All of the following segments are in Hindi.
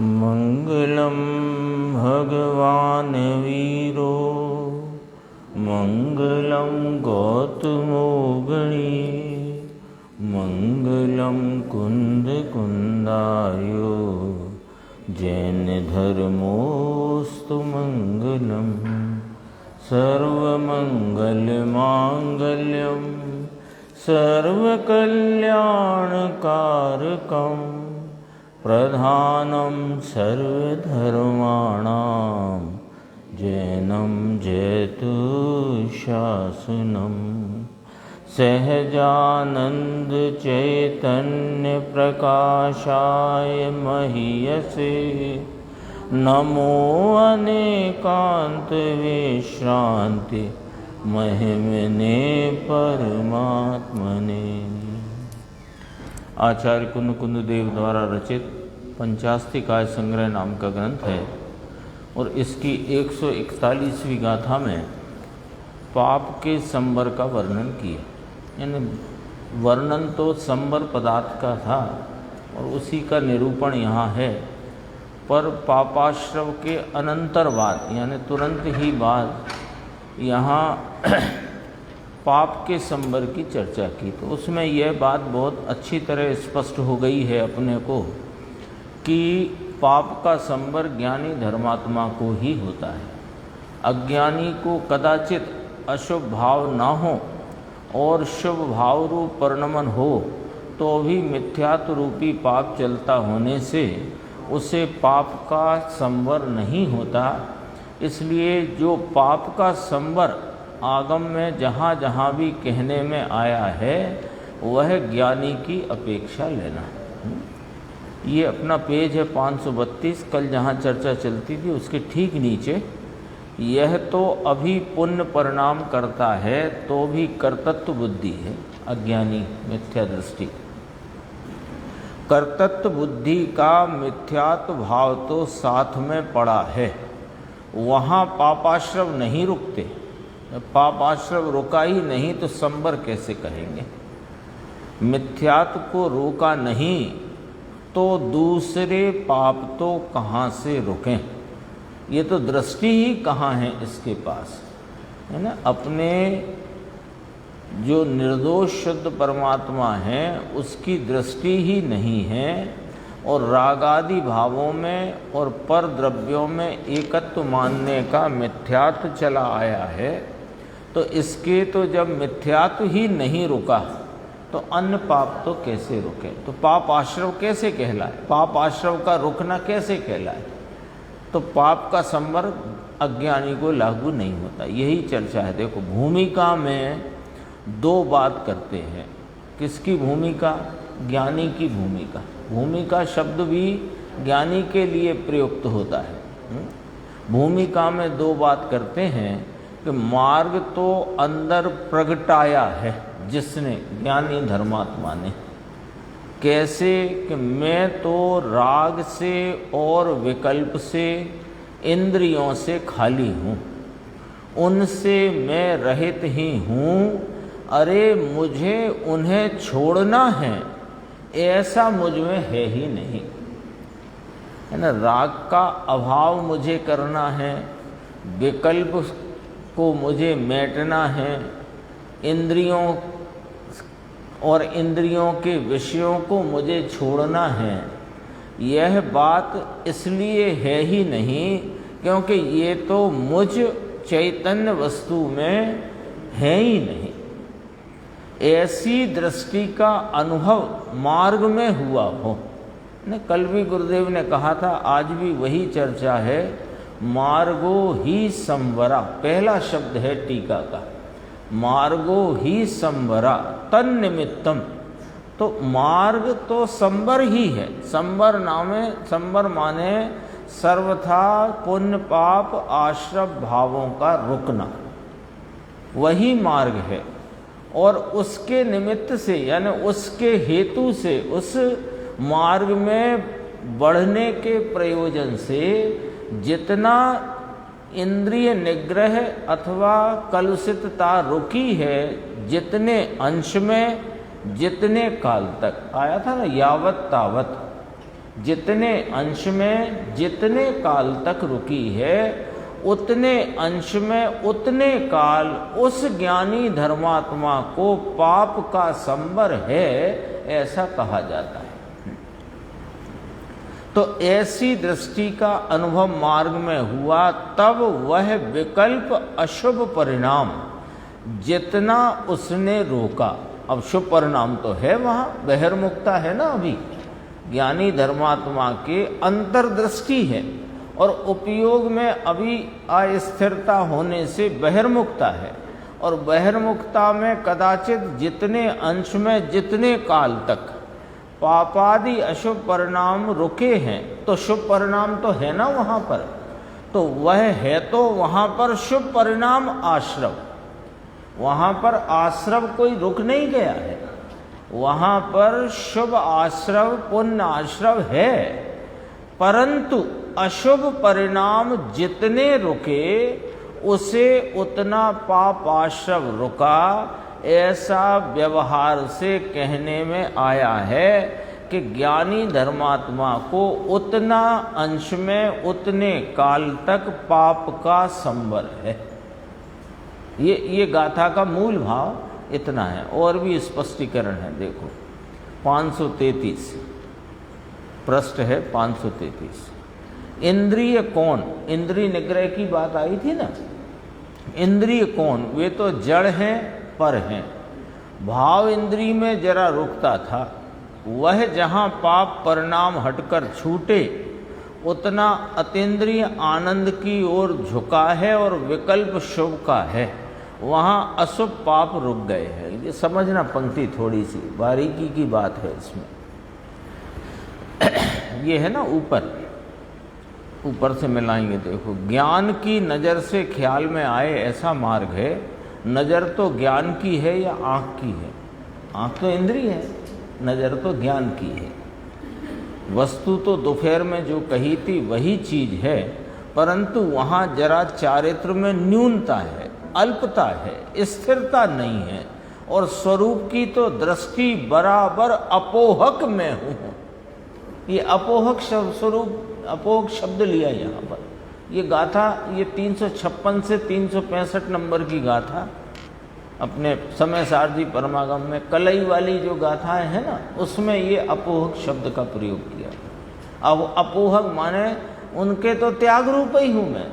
मंगलम भगवान वीरो मंगलम गौतमो गणी मंगलम कुंद कुंदायो जैन धर्मोस्तु मंगलम सर्वमंगल मांगल्यम सर्वकल्याणकारकम प्रधानम सर्वधर्माणां जैनम जयतु शासनम सहजानंद चैतन्य प्रकाशाय महीयसे नमो अनेकांत विश्रांति महिमने परमात्मने। आचार्य कुंद कुंद देव द्वारा रचित पंचास्तिकाय संग्रह नाम का ग्रंथ है और इसकी 141वीं गाथा में पाप के संबर का वर्णन किया। यानी वर्णन तो संबर पदार्थ का था और उसी का निरूपण यहाँ है, पर पापाश्रव के अनंतर बाद यानी तुरंत ही बाद यहाँ पाप के संबर की चर्चा की। तो उसमें यह बात बहुत अच्छी तरह स्पष्ट हो गई है अपने को कि पाप का संबर ज्ञानी धर्मात्मा को ही होता है। अज्ञानी को कदाचित अशुभ भाव ना हो और शुभ भाव रूप परिणमन हो तो भी मिथ्यात्व रूपी पाप चलता होने से उसे पाप का संवर नहीं होता। इसलिए जो पाप का संवर आगम में जहाँ जहाँ भी कहने में आया है वह ज्ञानी की अपेक्षा लेना। ये अपना पेज है 532। कल जहाँ चर्चा चलती थी उसके ठीक नीचे यह तो अभी पुण्य परिणाम करता है तो भी कर्तृत्व बुद्धि है अज्ञानी मिथ्या दृष्टि। कर्तृत्व बुद्धि का मिथ्यात्व भाव तो साथ में पड़ा है, वहाँ पापाश्रव नहीं रुकते। पापाश्रव रुका ही नहीं तो संबर कैसे कहेंगे। मिथ्यात्व को रोका नहीं तो दूसरे पाप तो कहाँ से रुकें। ये तो दृष्टि ही कहाँ है इसके पास, है ना। अपने जो निर्दोष शुद्ध परमात्मा है उसकी दृष्टि ही नहीं है और रागादि भावों में और पर द्रव्यों में एकत्व मानने का मिथ्यात्व चला आया है। तो इसके तो जब मिथ्यात्व ही नहीं रुका तो अन्य पाप तो कैसे रुके। तो पाप आश्रव कैसे कहलाए, पाप आश्रव का रुकना कैसे कहलाए। तो पाप का संवर अज्ञानी को लागू नहीं होता। यही चर्चा है। देखो भूमिका में दो बात करते हैं। किसकी भूमिका? ज्ञानी की भूमिका। भूमिका शब्द भी ज्ञानी के लिए प्रयुक्त होता है। भूमिका में दो बात करते हैं कि मार्ग तो अंदर प्रगटाया है जिसने, ज्ञानी धर्मात्मा ने। कैसे कि मैं तो राग से और विकल्प से इंद्रियों से खाली हूँ, उनसे मैं रहित ही हूँ। अरे मुझे उन्हें छोड़ना है ऐसा मुझ में है ही नहीं, है ना। राग का अभाव मुझे करना है, विकल्प को मुझे मेटना है, इंद्रियों और इंद्रियों के विषयों को मुझे छोड़ना है। यह बात इसलिए है ही नहीं क्योंकि ये तो मुझ चैतन्य वस्तु में है ही नहीं। ऐसी दृष्टि का अनुभव मार्ग में हुआ हो ने। कल भी गुरुदेव ने कहा था, आज भी वही चर्चा है। मार्गो ही संवरा पहला शब्द है टीका का। मार्गो ही संवरा तन्निमित्तम। तो मार्ग तो संवर ही है। संवर माने सर्वथा पुण्य पाप आश्रव भावों का रुकना, वही मार्ग है। और उसके निमित्त से यानी उसके हेतु से, उस मार्ग में बढ़ने के प्रयोजन से जितना इंद्रिय निग्रह अथवा कलुषितता रुकी है, जितने अंश में जितने काल तक आया था ना, यावत तावत, जितने अंश में जितने काल तक रुकी है, उतने अंश में उतने काल उस ज्ञानी धर्मात्मा को पाप का संबर है, ऐसा कहा जाता है। तो ऐसी दृष्टि का अनुभव मार्ग में हुआ, तब वह विकल्प अशुभ परिणाम जितना उसने रोका, अब शुभ परिणाम तो है वहाँ, बहिर्मुखता है ना, अभी ज्ञानी धर्मात्मा के अंतर्दृष्टि है और उपयोग में अभी अस्थिरता होने से बहिर्मुखता है, और बहिर्मुखता में कदाचित जितने अंश में जितने काल तक पापादि अशुभ परिणाम रुके हैं, तो शुभ परिणाम तो है ना वहाँ पर, तो वह है तो वहाँ पर शुभ परिणाम आश्रव, वहाँ पर आश्रव कोई रुक नहीं गया है, वहाँ पर शुभ आश्रव पुण्य आश्रव है, परंतु अशुभ परिणाम जितने रुके उसे उतना पाप आश्रव रुका, ऐसा व्यवहार से कहने में आया है कि ज्ञानी धर्मात्मा को उतना अंश में उतने काल तक पाप का संबर है। ये गाथा का मूल भाव इतना है, और भी स्पष्टीकरण है। देखो 533 पृष्ठ है 533। इंद्रिय कौन, इंद्रिय निग्रह की बात आई थी ना, इंद्रिय कौन, वे तो जड़ हैं पर हैं। भाव इंद्रिय में जरा रुकता था, वह जहाँ पाप परिणाम हटकर छूटे उतना अतीन्द्रिय आनंद की ओर झुका है और विकल्प शुभ का है, वहाँ अशुभ पाप रुक गए हैं। ये समझना, पंक्ति थोड़ी सी बारीकी की बात है इसमें। ये है ना ऊपर से मिलाएंगे। देखो, ज्ञान की नज़र से ख्याल में आए ऐसा मार्ग है। नज़र तो ज्ञान की है या आँख की है? आँख तो इंद्रिय है, नज़र तो ज्ञान की है। वस्तु तो दोपहर में जो कही थी वही चीज़ है, परंतु वहाँ जरा चारित्र में न्यूनता है, अल्पता है, स्थिरता नहीं है, और स्वरूप की तो दृष्टि बराबर अपोहक में हूँ। ये अपोहक स्वरूप, अपोहक शब्द लिया यहाँ पर। ये गाथा, ये 356 से 365 नंबर की गाथा अपने समय सारजी परमागम में कलई वाली जो गाथाएं है ना, उसमें ये अपोहक शब्द का प्रयोग किया। अब अपोहक माने उनके तो त्याग रूप ही हूं मैं,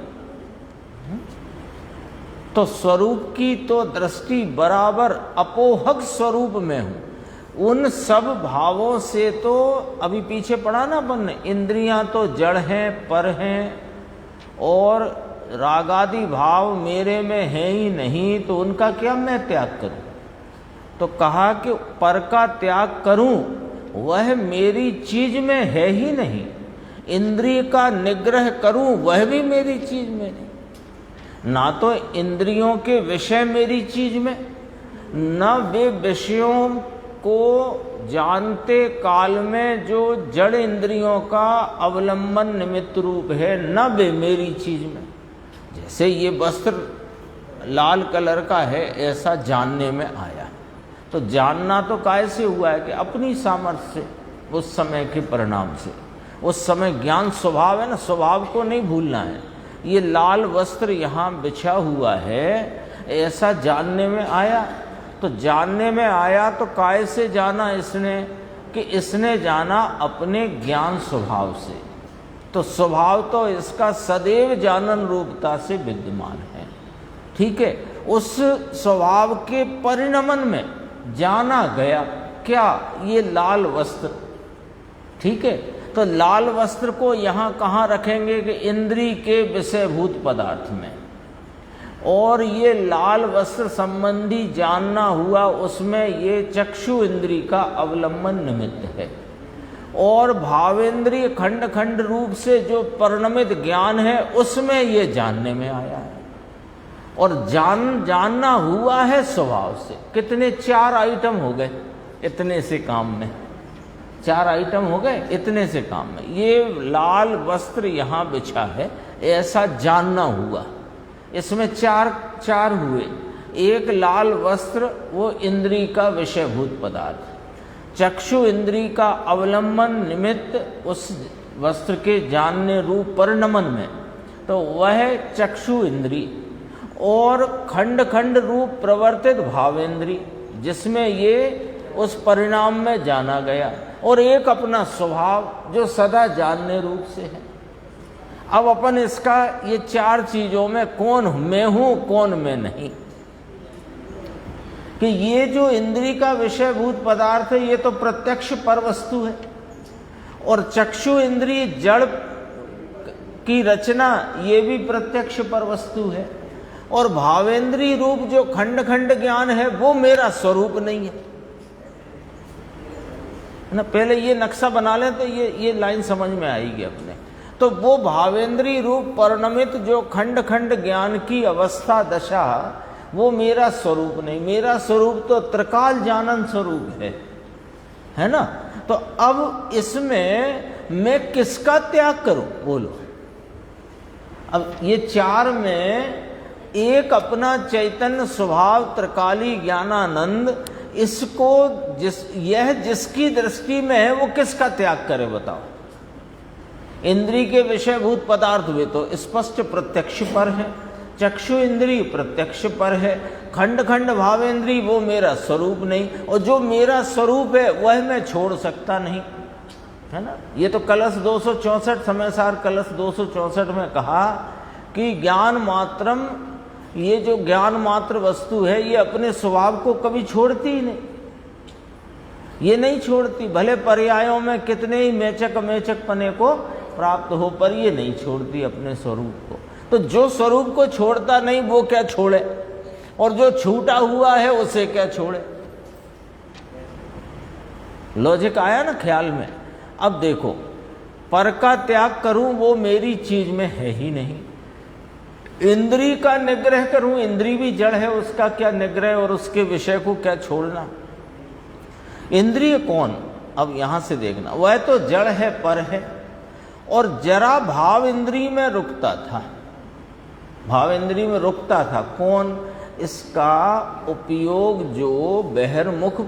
तो स्वरूप की तो दृष्टि बराबर अपोहक स्वरूप में हूं। उन सब भावों से तो अभी पीछे पड़ा ना अपन, इंद्रियां तो जड़ हैं पर हैं, और रागादि भाव मेरे में है ही नहीं, तो उनका क्या मैं त्याग करूं? तो कहा कि पर का त्याग करूं, वह मेरी चीज में है ही नहीं। इंद्रिय का निग्रह करूं, वह भी मेरी चीज में नहीं। ना तो इंद्रियों के विषय मेरी चीज में, न वे विषयों को जानते काल में जो जड़ इंद्रियों का अवलंबन निमित्त रूप है, न वे मेरी चीज में। जैसे ये वस्त्र लाल कलर का है, ऐसा जानने में आया। तो जानना तो काय से हुआ है कि अपनी सामर्थ्य से, उस समय के परिणाम से। उस समय ज्ञान स्वभाव है ना, स्वभाव को नहीं भूलना है। ये लाल वस्त्र यहाँ बिछा हुआ है, ऐसा जानने में आया। तो जानने में आया तो काय से जाना इसने, कि इसने जाना अपने ज्ञान स्वभाव से। तो स्वभाव तो इसका सदैव जानन रूपता से विद्यमान है, ठीक है। उस स्वभाव के परिणमन में जाना गया क्या, ये लाल वस्त्र, ठीक है। तो लाल वस्त्र को यहाँ कहाँ रखेंगे कि इंद्रिय के विषयभूत पदार्थ में, और ये लाल वस्त्र संबंधी जानना हुआ, उसमें ये चक्षु इंद्रिय का अवलंबन निमित्त है। और भावेंद्रिय खंड खंड रूप से जो परिणमित ज्ञान है, उसमें ये जानने में आया है। और जानना हुआ है स्वभाव से। कितने 4 आइटम हो गए इतने से काम में, 4 आइटम हो गए इतने से काम में। ये लाल वस्त्र यहाँ बिछा है, ऐसा जानना हुआ, इसमें 4 हुए। एक लाल वस्त्र वो इंद्रिय का विषयभूत पदार्थ, चक्षु इंद्री का अवलंबन निमित्त उस वस्त्र के जानने रूप परिणमन में, तो वह चक्षु इंद्री, और खंड खंड रूप प्रवर्तित भावेंद्री जिसमें ये उस परिणाम में जाना गया, और एक अपना स्वभाव जो सदा जानने रूप से है। अब अपन इसका ये चार चीजों में कौन मैं हूं कौन मैं नहीं, कि ये जो इंद्री का विषयभूत पदार्थ है ये तो प्रत्यक्ष पर वस्तु है, और चक्षु इंद्री जड़ की रचना ये भी प्रत्यक्ष पर वस्तु है, और भावेंद्री रूप जो खंड खंड ज्ञान है वो मेरा स्वरूप नहीं है ना। पहले ये नक्शा बना लें तो ये लाइन समझ में आएगी अपने। तो वो भावेंद्री रूप परिणमित जो खंड खंड ज्ञान की अवस्था दशा वो मेरा स्वरूप नहीं। मेरा स्वरूप तो त्रिकाल जानन स्वरूप है ना। तो अब इसमें मैं किसका त्याग करूं बोलो। अब ये चार में एक अपना चैतन्य स्वभाव त्रिकाली ज्ञानानंद, इसको जिसकी दृष्टि में है वो किसका त्याग करे बताओ। इंद्री के विषयभूत पदार्थ वे तो स्पष्ट प्रत्यक्ष पर है, चक्षु इंद्री प्रत्यक्ष पर है, खंड खंड भावेंद्री वो मेरा स्वरूप नहीं, और जो मेरा स्वरूप है वह मैं छोड़ सकता नहीं, है ना। ये तो कलश 264 समयसार कलश 264 में कहा कि ज्ञान मात्रम, ये जो ज्ञान मात्र वस्तु है ये अपने स्वभाव को कभी छोड़ती ही नहीं, ये नहीं छोड़ती। भले पर्यायों में कितने ही मेचक पने को प्राप्त हो पर ये नहीं छोड़ती अपने स्वरूप को। तो जो स्वरूप को छोड़ता नहीं वो क्या छोड़े, और जो छूटा हुआ है उसे क्या छोड़े। लॉजिक आया ना ख्याल में। अब देखो, पर का त्याग करूं वो मेरी चीज में है ही नहीं। इंद्री का निग्रह करूं, इंद्री भी जड़ है, उसका क्या निग्रह और उसके विषय को क्या छोड़ना। इंद्रिय कौन, अब यहां से देखना, वह तो जड़ है पर है, और जरा भाव इंद्री में रुकता था, भाव इंद्री में रुकता था। कौन, इसका उपयोग जो बहिर्मुख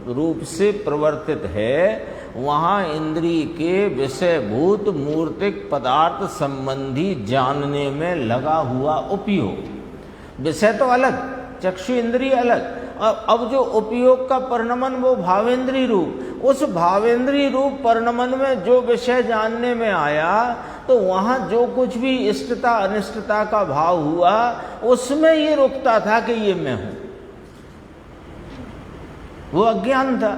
रूप से प्रवर्तित है वहाँ इंद्री के विषयभूत मूर्तिक पदार्थ संबंधी जानने में लगा हुआ उपयोग। विषय तो अलग, चक्षु इंद्री अलग, अब जो उपयोग का परिणमन वो भावेंद्री रूप, उस भावेंद्री रूप परिणमन में जो विषय जानने में आया तो वहाँ जो कुछ भी इष्टता अनिष्टता का भाव हुआ उसमें ये रुकता था कि ये मैं हूँ, वो अज्ञान था।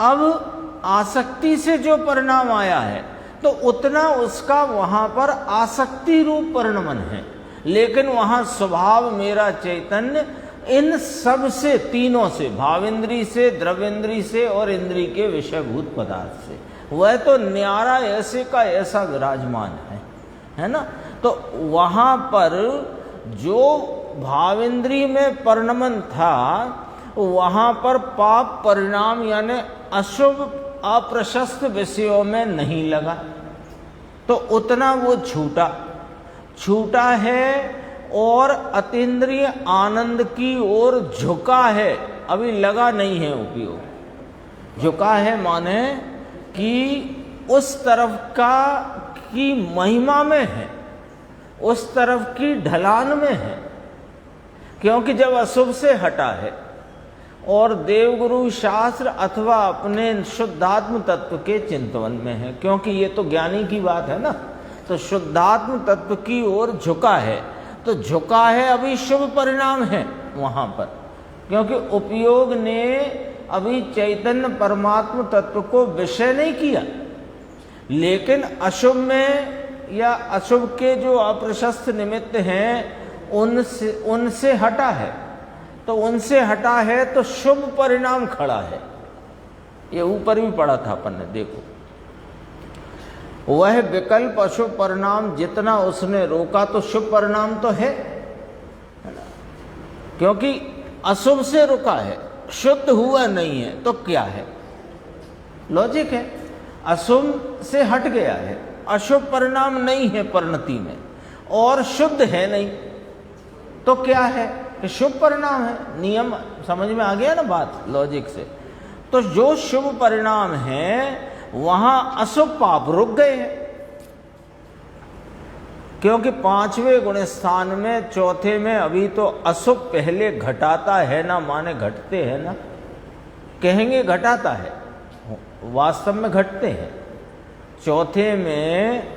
अब आसक्ति से जो परिणाम आया है तो उतना उसका वहां पर आसक्ति रूप परिणमन है, लेकिन वहां स्वभाव मेरा चैतन्य इन सब से, तीनों से, भावेंद्री से, द्रवेंद्री से और इंद्री के विषयभूत पदार्थ से, वह तो न्यारा ऐसे का ऐसा विराजमान है ना। तो वहां पर जो भावेंद्री में परिणमन था वहां पर पाप परिणाम यानी अशुभ अप्रशस्त विषयों में नहीं लगा, तो उतना वो छूटा है और अतीन्द्रिय आनंद की ओर झुका है, अभी लगा नहीं है उपयोग। झुका है माने कि उस तरफ का की महिमा में है, उस तरफ की ढलान में है, क्योंकि जब अशुभ से हटा है और देवगुरु शास्त्र अथवा अपने शुद्धात्म तत्व के चिंतन में है, क्योंकि ये तो ज्ञानी की बात है ना, तो शुद्धात्म तत्व की ओर झुका है, तो झुका है अभी शुभ परिणाम है वहां पर, क्योंकि उपयोग ने अभी चैतन्य परमात्म तत्व को विषय नहीं किया, लेकिन अशुभ में या अशुभ के जो अप्रशस्त निमित्त हैं उनसे हटा है, तो उनसे हटा है तो शुभ परिणाम खड़ा है। ये ऊपर भी पढ़ा था अपन ने, देखो वह विकल्प अशुभ परिणाम जितना उसने रोका तो शुभ परिणाम तो है ना, क्योंकि अशुभ से रुका है, शुद्ध हुआ नहीं है तो क्या है, लॉजिक है। अशुभ से हट गया है, अशुभ परिणाम नहीं है परिणति में, और शुद्ध है नहीं तो क्या है कि शुभ परिणाम है। नियम समझ में आ गया ना बात लॉजिक से। तो जो शुभ परिणाम है वहां अशुभ पाप रुक गए हैं, क्योंकि पांचवें गुण स्थान में चौथे में अभी तो अशुभ पहले घटाता है ना, माने घटते हैं ना, कहेंगे घटाता है, वास्तव में घटते हैं। चौथे में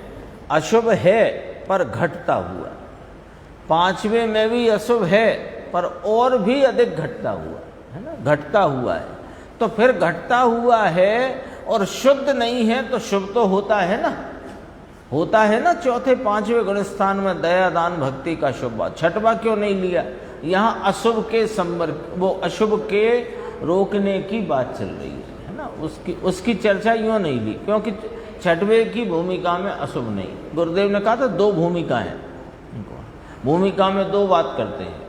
अशुभ है पर घटता हुआ, पांचवें में भी अशुभ है पर और भी अधिक घटता हुआ है ना, घटता हुआ है। तो फिर घटता हुआ है और शुद्ध नहीं है तो शुभ तो होता है ना, होता है ना। चौथे पांचवें गुण स्थान में दया दान भक्ति का शुभ, छठवा क्यों नहीं लिया? यहाँ अशुभ के संपर्क, वो अशुभ के रोकने की बात चल रही है ना, उसकी चर्चा यूँ नहीं ली, क्योंकि छठवें की भूमिका में अशुभ नहीं। गुरुदेव ने कहा था दो भूमिकाएं, भूमिका में दो बात करते हैं,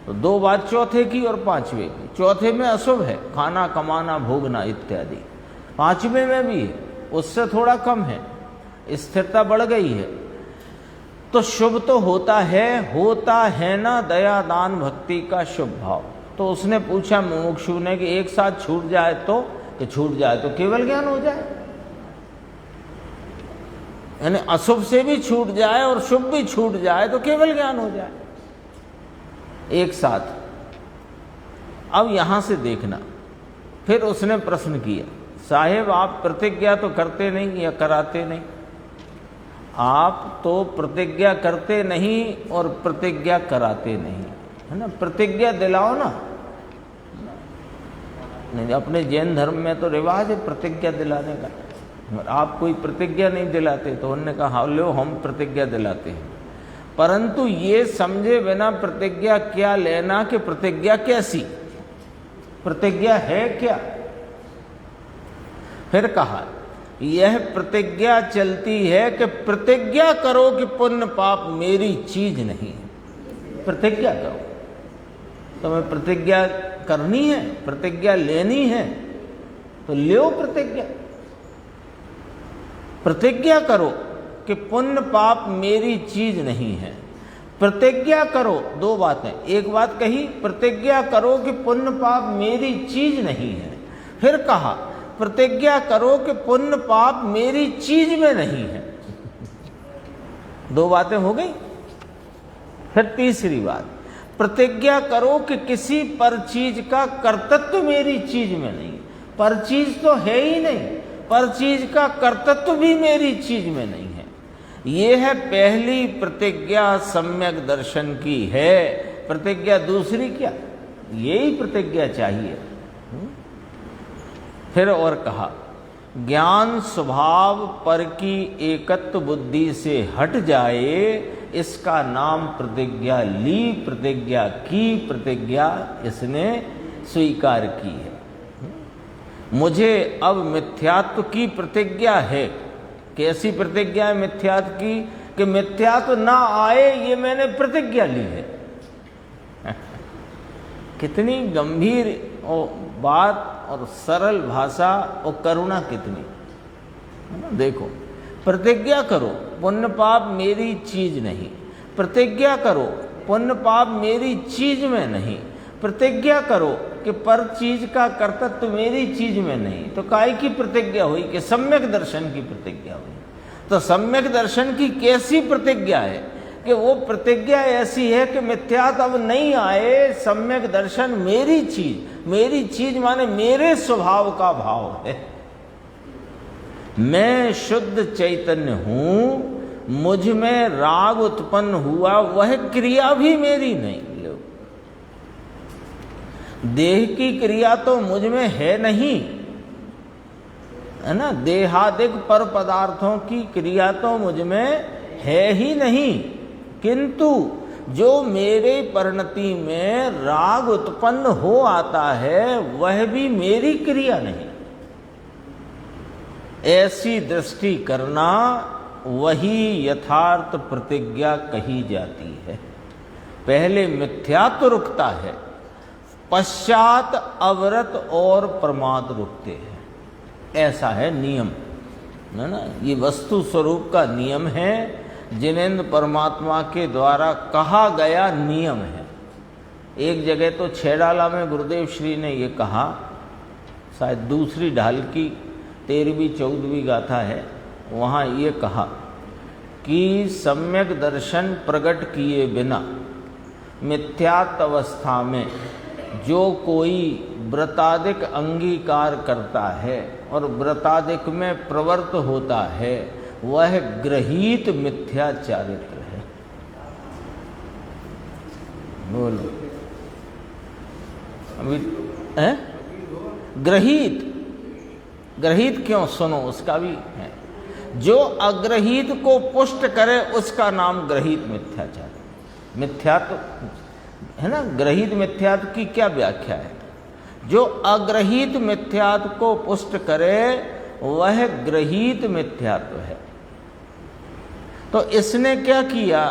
तो दो बात चौथे की और पांचवें की। चौथे में अशुभ है, खाना कमाना भोगना इत्यादि, पांचवें में भी है, उससे थोड़ा कम है, स्थिरता बढ़ गई है। तो शुभ तो होता है ना दया दान भक्ति का शुभ भाव। तो उसने पूछा मुमुक्षु ने कि एक साथ छूट जाए तो, कि छूट जाए तो केवल ज्ञान हो जाए, यानी अशुभ से भी छूट जाए और शुभ भी छूट जाए तो केवल ज्ञान हो जाए एक साथ। अब यहां से देखना, फिर उसने प्रश्न किया, साहेब आप प्रतिज्ञा तो करते नहीं या कराते नहीं? आप तो प्रतिज्ञा करते नहीं और प्रतिज्ञा कराते नहीं, है ना। प्रतिज्ञा दिलाओ ना, नहीं अपने जैन धर्म में तो रिवाज है प्रतिज्ञा दिलाने का, आप कोई प्रतिज्ञा नहीं दिलाते। तो उन्होंने कहा लो हम प्रतिज्ञा दिलाते हैं, परंतु ये समझे बिना प्रतिज्ञा क्या लेना कि प्रतिज्ञा कैसी, प्रतिज्ञा है क्या। फिर कहा यह प्रतिज्ञा चलती है कि प्रतिज्ञा करो कि पुण्य पाप मेरी चीज नहीं है। प्रतिज्ञा करो, तुम्हें प्रतिज्ञा करनी है, प्रतिज्ञा लेनी है तो लो प्रतिज्ञा। प्रतिज्ञा करो कि पुण्य पाप मेरी चीज नहीं है। प्रतिज्ञा करो, दो बातें, एक बात कही प्रतिज्ञा करो कि पुण्य पाप मेरी चीज नहीं है, फिर कहा प्रतिज्ञा करो कि पुण्य पाप मेरी चीज में नहीं है। दो बातें हो गई। फिर तीसरी बात, प्रतिज्ञा करो कि किसी पर चीज का कर्तृत्व मेरी चीज में नहीं। पर चीज तो है ही नहीं, पर चीज का कर्तृत्व भी मेरी चीज में नहीं है। ये है पहली प्रतिज्ञा सम्यक दर्शन की है। प्रतिज्ञा दूसरी क्या, यही प्रतिज्ञा चाहिए। फिर और कहा ज्ञान स्वभाव पर की एकत्व बुद्धि से हट जाए, इसका नाम प्रतिज्ञा ली, प्रतिज्ञा की, प्रतिज्ञा इसने स्वीकार की है। मुझे अब मिथ्यात्व की प्रतिज्ञा है। कैसी प्रतिज्ञा है मिथ्यात्व की? कि मिथ्यात्व ना आए ये मैंने प्रतिज्ञा ली है। कितनी गंभीर बात और सरल भाषा और करुणा कितनी, है ना। देखो, प्रतिज्ञा करो पुण्य पाप मेरी चीज नहीं, प्रतिज्ञा करो पुण्य पाप मेरी चीज में नहीं, प्रतिज्ञा करो कि पर चीज का कर्तृत्व मेरी चीज में नहीं। तो काय की प्रतिज्ञा हुई? कि सम्यक दर्शन की प्रतिज्ञा हुई। तो सम्यक दर्शन की कैसी प्रतिज्ञा है? कि वो प्रतिज्ञा ऐसी है कि मिथ्यात्व अब नहीं आए, सम्यक दर्शन मेरी चीज, मेरी चीज माने मेरे स्वभाव का भाव है। मैं शुद्ध चैतन्य हूं, मुझ में राग उत्पन्न हुआ वह क्रिया भी मेरी नहीं। लो, देह की क्रिया तो मुझ में है नहीं, है ना। देहादिक पर पदार्थों की क्रिया तो मुझ में है ही नहीं, किंतु जो मेरे परिणति में राग उत्पन्न हो आता है वह भी मेरी क्रिया नहीं। ऐसी दृष्टि करना वही यथार्थ प्रतिज्ञा कही जाती है। पहले मिथ्यात्व रुकता है, पश्चात अवरत और प्रमाद रुकते हैं। ऐसा है नियम, है ना। ये वस्तु स्वरूप का नियम है, जिनेंद्र परमात्मा के द्वारा कहा गया नियम है। एक जगह तो छेड़ाला में गुरुदेव श्री ने ये कहा, शायद दूसरी ढाल की 13वीं 14वीं गाथा है, वहाँ ये कहा कि सम्यक दर्शन प्रकट किए बिना मिथ्यात्व अवस्था में जो कोई व्रतादिक अंगीकार करता है और व्रतादिक में प्रवृत्त होता है वह ग्रहीत मिथ्या चारित्र है। बोलो अभी है ग्रहीत, ग्रहीत क्यों, सुनो उसका भी है। जो अग्रहीत को पुष्ट करे उसका नाम ग्रहीत मिथ्याचार। मिथ्यात्व है ना, ग्रहीत मिथ्यात्व की क्या व्याख्या है? जो अग्रहीत मिथ्यात्व को पुष्ट करे वह ग्रहीत मिथ्यात्व है। तो इसने क्या किया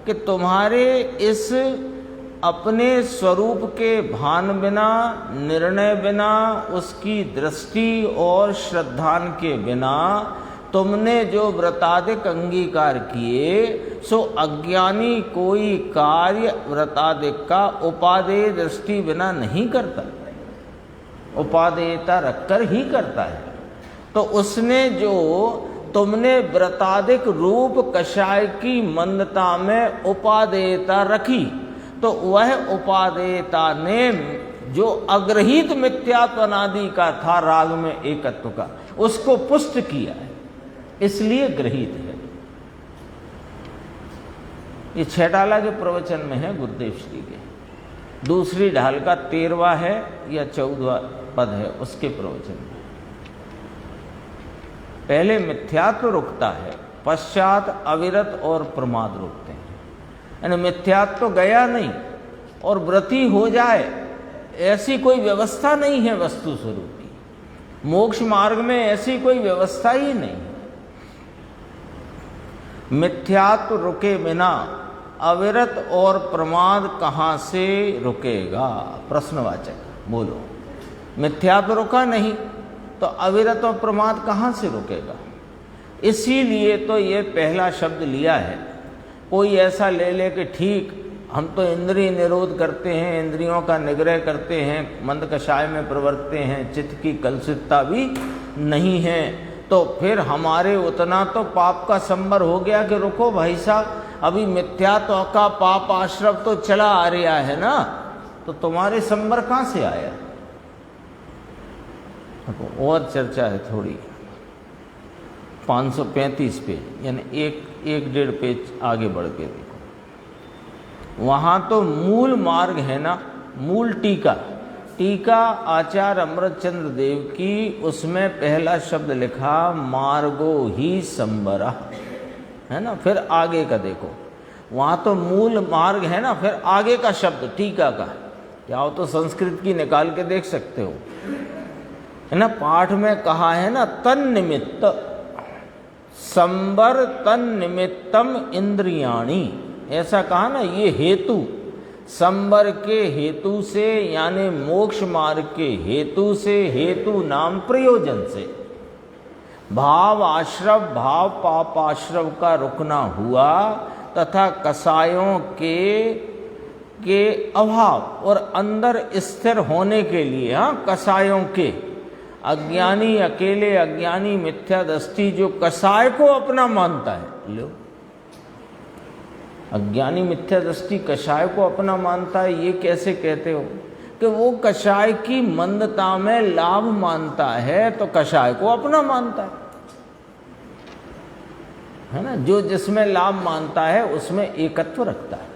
कि तुम्हारे इस अपने स्वरूप के भान बिना, निर्णय बिना, उसकी दृष्टि और श्रद्धान के बिना तुमने जो व्रतादिक अंगीकार किए सो अज्ञानी कोई कार्य व्रतादिक का उपादेय दृष्टि बिना नहीं करता, उपादेयता रखकर ही करता है। तो उसने जो तुमने व्रतादिक रूप कषाय की मंदता में उपादेयता रखी, तो वह उपादेयता ने जो अग्रहीत मिथ्यात्व अनादि का था राग में एकत्व का, उसको पुष्ट किया है, इसलिए ग्रहीत है। ये छेटाला के प्रवचन में है गुरुदेव श्री के, दूसरी ढाल का 13वां है या 14वां पद है उसके प्रवचन में। पहले मिथ्यात्व रुकता है, पश्चात अविरत और प्रमाद रुकते हैं। यानी मिथ्यात्व तो गया नहीं और व्रती हो जाए ऐसी कोई व्यवस्था नहीं है वस्तु स्वरूपी। मोक्ष मार्ग में ऐसी कोई व्यवस्था ही नहीं। मिथ्यात्व रुके बिना अविरत और प्रमाद कहाँ से रुकेगा? प्रश्नवाचक, बोलो। मिथ्यात्व रुका नहीं तो अविरत और प्रमाद कहाँ से रुकेगा? इसीलिए तो ये पहला शब्द लिया है। कोई ऐसा ले ले कि ठीक हम तो इंद्रिय निरोध करते हैं, इंद्रियों का निग्रह करते हैं, मंद कषाय में प्रवर्तते हैं, चित्त की कलुषितता भी नहीं है, तो फिर हमारे उतना तो पाप का संबर हो गया कि रुको भाई साहब, अभी मिथ्यात्व का पाप आश्रव तो चला आ रहा है ना, तो तुम्हारे संबर कहाँ से आया? और चर्चा है थोड़ी, 535 पेज, यानी एक डेढ़ पेज आगे बढ़ के देखो। वहाँ तो मूल मार्ग है ना, मूल टीका आचार्य अमृतचंद्र देव की, उसमें पहला शब्द लिखा मार्गो ही संबरा, है ना। फिर आगे का देखो, वहाँ तो मूल मार्ग है ना, फिर आगे का शब्द टीका का, या तो संस्कृत की निकाल के देख सकते हो, है ना। पाठ में कहा है ना तन निमित्त संबर तन निमित्तम इंद्रियाणी, ऐसा कहा ना। ये हेतु संबर के हेतु से, यानी मोक्ष मार्ग के हेतु से, हेतु नाम प्रयोजन से, भाव आश्रव भाव पाप आश्रव का रुकना हुआ तथा कसायों के अभाव और अंदर स्थिर होने के लिए, हाँ, कसायों के, अज्ञानी अकेले अज्ञानी मिथ्या दृष्टि जो कसाय को अपना मानता है, लो, अज्ञानी मिथ्या दृष्टि कषाय को अपना मानता है, ये कैसे कहते हो? कि वो कषाय की मंदता में लाभ मानता है तो कषाय को अपना मानता है ना। जो जिसमें लाभ मानता है उसमें एकत्व रखता है।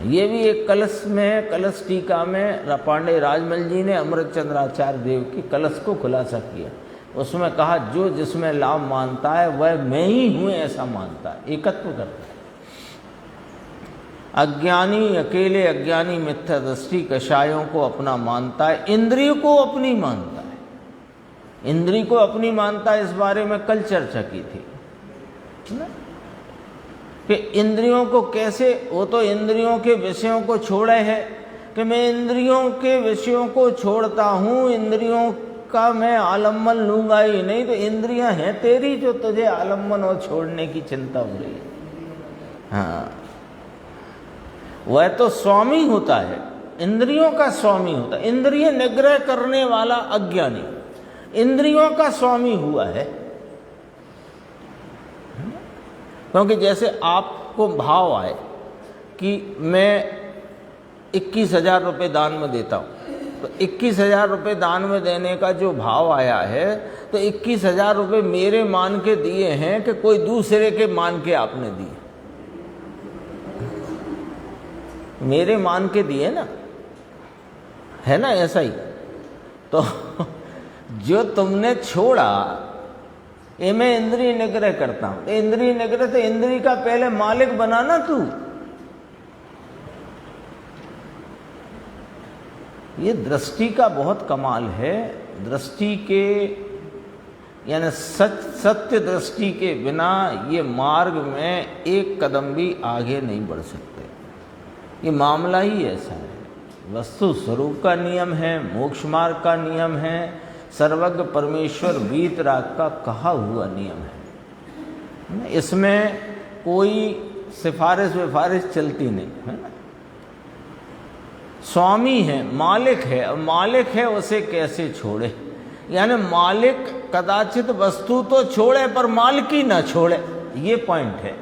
ये भी एक कलश में, कलश टीका में पांडे राजमल जी ने अमृतचंद्र आचार्य देव की कलश को खुलासा किया। उसमें कहा जो जिसमें लाभ मानता है वह मैं ही हूँ ऐसा मानता है, एकत्व करता है। अज्ञानी अकेले अज्ञानी मिथ्या दृष्टि कषायों को अपना मानता है, इंद्रिय को अपनी मानता है। इंद्रिय को अपनी मानता है, इस बारे में कल चर्चा की थी ना, कि इंद्रियों को कैसे, वो तो इंद्रियों के विषयों को छोड़े है कि मैं इंद्रियों के विषयों को छोड़ता हूँ, इंद्रियों का मैं आलम्बन लूंगा ही नहीं, तो इंद्रियां हैं तेरी जो तुझे आलम्बन और छोड़ने की चिंता हो रही है। हाँ, वह तो स्वामी होता है इंद्रियों का स्वामी होता है। इंद्रिय निग्रह करने वाला अज्ञानी इंद्रियों का स्वामी हुआ है। क्योंकि जैसे आपको भाव आए कि मैं 21,000 रुपये दान में देता हूँ, तो 21,000 रुपये दान में देने का जो भाव आया है, तो 21,000 रुपये मेरे मान के दिए हैं कि कोई दूसरे के मान के आपने दिए? मेरे मान के दिए ना, है ना? ऐसा ही तो जो तुमने छोड़ा, ये मैं इंद्रिय निग्रह करता हूं। इंद्रिय निग्रह तो इंद्रिय का पहले मालिक बनाना तू। ये दृष्टि का बहुत कमाल है। दृष्टि के यानी सत्य दृष्टि के बिना ये मार्ग में एक कदम भी आगे नहीं बढ़ सकते। ये मामला ही ऐसा है। वस्तु स्वरूप का नियम है, मोक्ष मार्ग का नियम है, सर्वज्ञ परमेश्वर वीतराग का कहा हुआ नियम है। इसमें कोई सिफारिश विफारिश चलती नहीं है ना। स्वामी है, मालिक है, और मालिक है उसे कैसे छोड़े? यानी मालिक कदाचित वस्तु तो छोड़े पर मालिकी ना छोड़े, ये पॉइंट है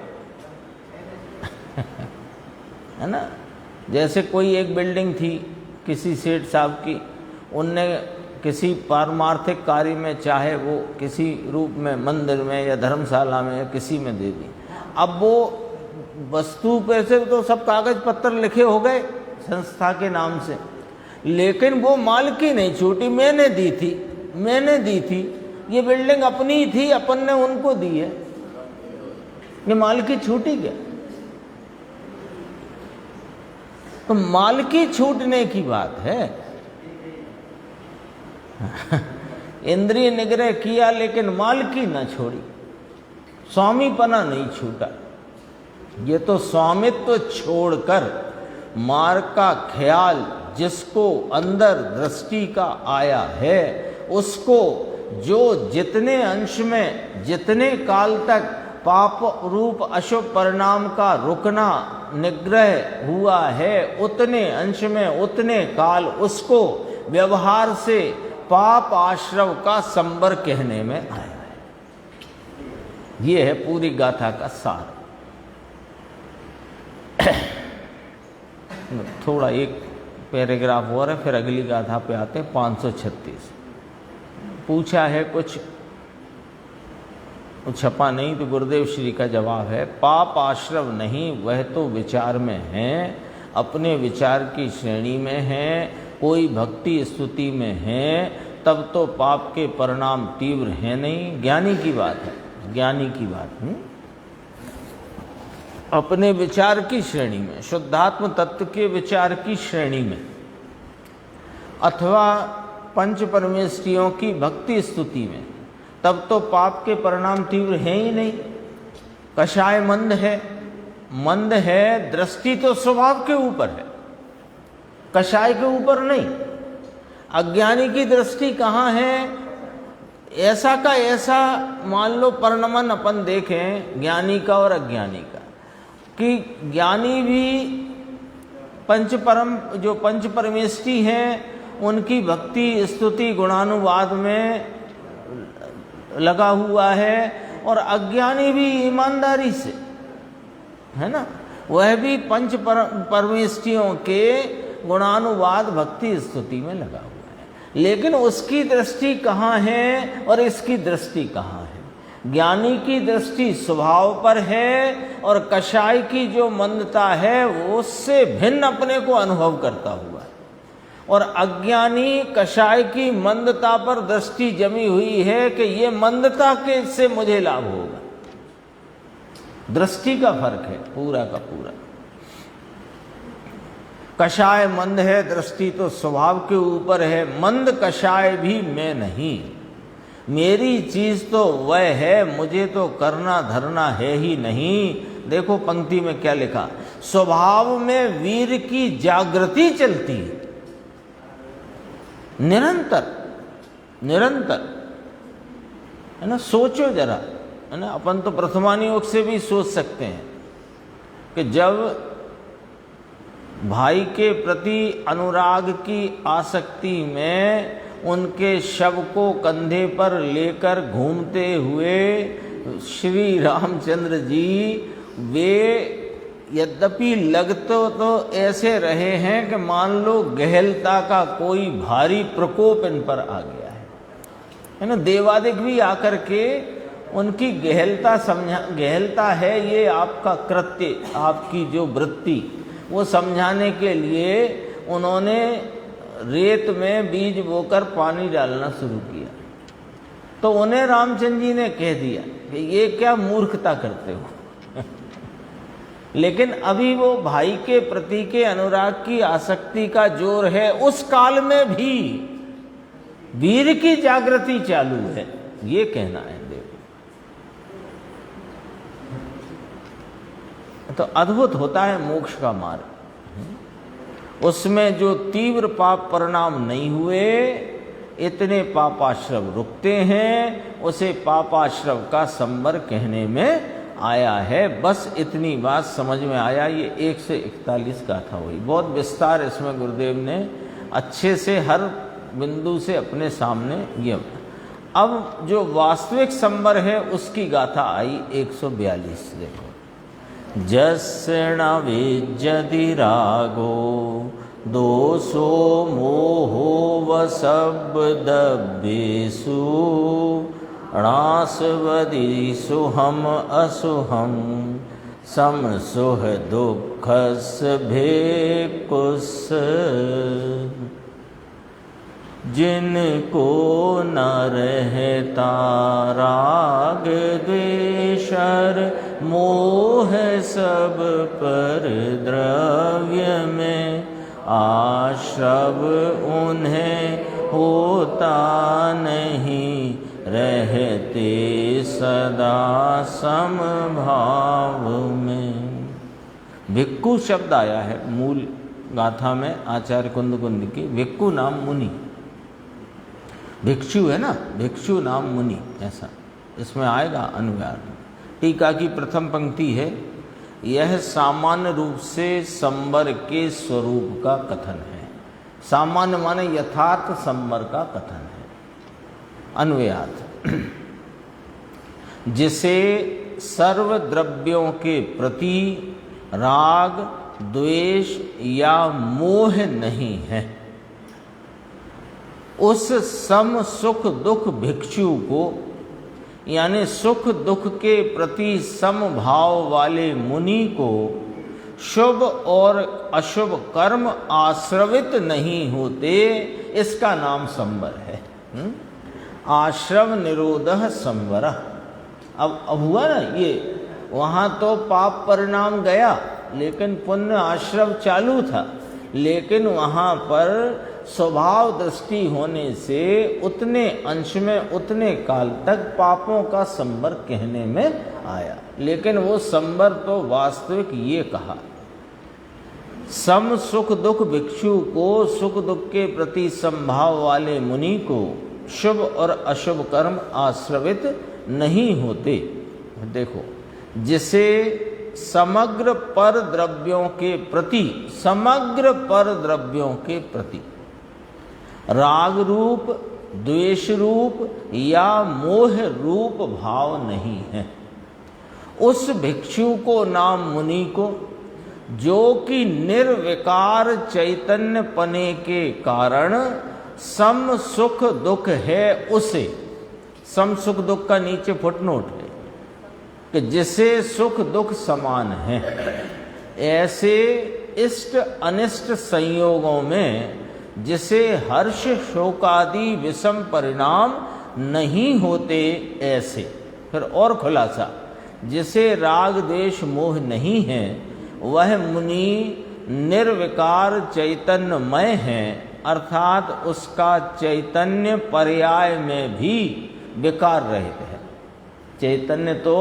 है ना। जैसे कोई एक बिल्डिंग थी किसी सेठ साहब की, उनने किसी पारमार्थिक कार्य में, चाहे वो किसी रूप में मंदिर में या धर्मशाला में या किसी में दे दी। अब वो वस्तु पे से तो सब कागज पत्तर लिखे हो गए संस्था के नाम से, लेकिन वो मालिकी नहीं छूटी। मैंने दी थी, ये बिल्डिंग अपनी थी, अपन ने उनको दी है, ये मालिकी छूटी क्या? तो मालिकी छूटने की बात है। इंद्रिय निग्रह किया लेकिन मालिकी न छोड़ी, स्वामीपना नहीं छूटा। ये तो स्वामित्व छोड़कर मार्ग का ख्याल जिसको अंदर दृष्टि का आया है, उसको जो जितने अंश में जितने काल तक पाप रूप अशुभ परिणाम का रुकना निग्रह हुआ है, उतने अंश में उतने काल उसको व्यवहार से पाप आश्रव का संबर कहने में आया है। ये है पूरी गाथा का सार। थोड़ा एक पैराग्राफ और है, फिर अगली गाथा पे आते हैं। 536 पूछा है, कुछ छपा नहीं, तो गुरुदेव श्री का जवाब है, पाप आश्रव नहीं, वह तो विचार में है, अपने विचार की श्रेणी में है, कोई भक्ति स्तुति में है, तब तो पाप के परिणाम तीव्र है नहीं। ज्ञानी की बात है, ज्ञानी की बात। अपने विचार की श्रेणी में, शुद्धात्म तत्व के विचार की श्रेणी में, अथवा पंच परमेष्ठियों की भक्ति स्तुति में, तब तो पाप के परिणाम तीव्र हैं ही नहीं। कषाय मंद है, दृष्टि तो स्वभाव के ऊपर है, कषाय के ऊपर नहीं। अज्ञानी की दृष्टि कहाँ है? ऐसा का ऐसा मान लो परिणमन अपन देखें ज्ञानी का और अज्ञानी का, कि ज्ञानी भी जो पंच परमेष्ठी हैं उनकी भक्ति स्तुति गुणानुवाद में लगा हुआ है, और अज्ञानी भी ईमानदारी से, है ना, वह भी पंच परमेष्ठियों के गुणानुवाद भक्ति स्तुति में लगा हुआ है। लेकिन उसकी दृष्टि कहाँ है और इसकी दृष्टि कहाँ है? ज्ञानी की दृष्टि स्वभाव पर है, और कषाय की जो मंदता है वो उससे भिन्न अपने को अनुभव करता हुआ है। और अज्ञानी कषाय की मंदता पर दृष्टि जमी हुई है कि ये मंदता के से मुझे लाभ होगा। दृष्टि का फर्क है पूरा का पूरा। कषाय मंद है, दृष्टि तो स्वभाव के ऊपर है। मंद कषाय भी मैं नहीं, मेरी चीज तो वह है, मुझे तो करना धरना है ही नहीं। देखो पंक्ति में क्या लिखा, स्वभाव में वीर की जागृति चलती है निरंतर है ना। सोचो जरा, है ना, अपन तो प्रथमानी योग से भी सोच सकते हैं कि जब भाई के प्रति अनुराग की आसक्ति में उनके शव को कंधे पर लेकर घूमते हुए श्री रामचंद्र जी वे यद्यपि लगते तो ऐसे रहे हैं कि मान लो गहलता का कोई भारी प्रकोप इन पर आ गया है ना। देवादिक भी आकर के उनकी गहलता है ये आपका कृत्य, आपकी जो वृत्ति, वो समझाने के लिए उन्होंने रेत में बीज बोकर पानी डालना शुरू किया। तो उन्हें रामचंद्र जी ने कह दिया कि ये क्या मूर्खता करते हो। लेकिन अभी वो भाई के प्रति के अनुराग की आसक्ति का जोर है, उस काल में भी वीर की जागृति चालू है, ये कहना है देखो। तो अद्भुत होता है मोक्ष का मार्ग। उसमें जो तीव्र पाप परिणाम नहीं हुए, इतने पापाश्रव रुकते हैं, उसे पापाश्रव का संवर कहने में आया है। बस इतनी बात समझ में आया। ये 1 से 41 गाथा हुई। बहुत विस्तार इसमें गुरुदेव ने अच्छे से हर बिंदु से अपने सामने ये। अब जो वास्तविक संवर है उसकी गाथा आई 142। देखो, जस्य न विज्जति रागो दोषो मोहो वसब्दब्बेषु णास्वदीषु हम असुहम समसुह दुःखस् भेकुस्। जिनको न रहता राग द्वेषर मोह सब पर द्रव्य में, आश्रव उन्हें होता नहीं रहते सदा समभाव में। भिक्खु शब्द आया है मूल गाथा में आचार्य कुंद की। भिक्खु नाम मुनि, भिक्षु है ना, भिक्षु नाम मुनि, ऐसा इसमें आएगा अनुवाद। टीका की प्रथम पंक्ति है, यह सामान्य रूप से संवर के स्वरूप का कथन है। सामान्य माने यथार्थ संवर का कथन है। अन्वयार्थ, जिसे सर्व द्रव्यों के प्रति राग द्वेष या मोह नहीं है, उस सम सुख दुख भिक्षु को, यानी सुख दुख के प्रति समभाव वाले मुनि को, शुभ और अशुभ कर्म आश्रवित नहीं होते, इसका नाम संवर है। आश्रव निरोधः संवरः। अब हुआ ना ये, वहाँ तो पाप परिणाम गया लेकिन पुण्य आश्रव चालू था, लेकिन वहाँ पर स्वभाव दृष्टि होने से उतने अंश में उतने काल तक पापों का संवर कहने में आया। लेकिन वो संवर तो वास्तविक ये कहा, सम सुख दुख भिक्षु को, सुख दुख के प्रति संभाव वाले मुनि को शुभ और अशुभ कर्म आश्रवित नहीं होते। देखो, जिसे समग्र पर द्रव्यों के प्रति, समग्र पर द्रव्यों के प्रति राग रूप, द्वेष रूप या मोह रूप भाव नहीं है, उस भिक्षु को नाम मुनि को, जो कि निर्विकार चैतन्य पने के कारण सम सुख दुख है, उसे, सम सुख दुख का नीचे फुटनोट है कि जिसे सुख दुख समान है, ऐसे इष्ट अनिष्ट संयोगों में जिसे हर्ष शोकादि विषम परिणाम नहीं होते, ऐसे। फिर और खुलासा, जिसे राग द्वेष मोह नहीं है, वह मुनि निर्विकार चैतन्यमय है, अर्थात उसका चैतन्य पर्याय में भी विकार रहित है। चैतन्य तो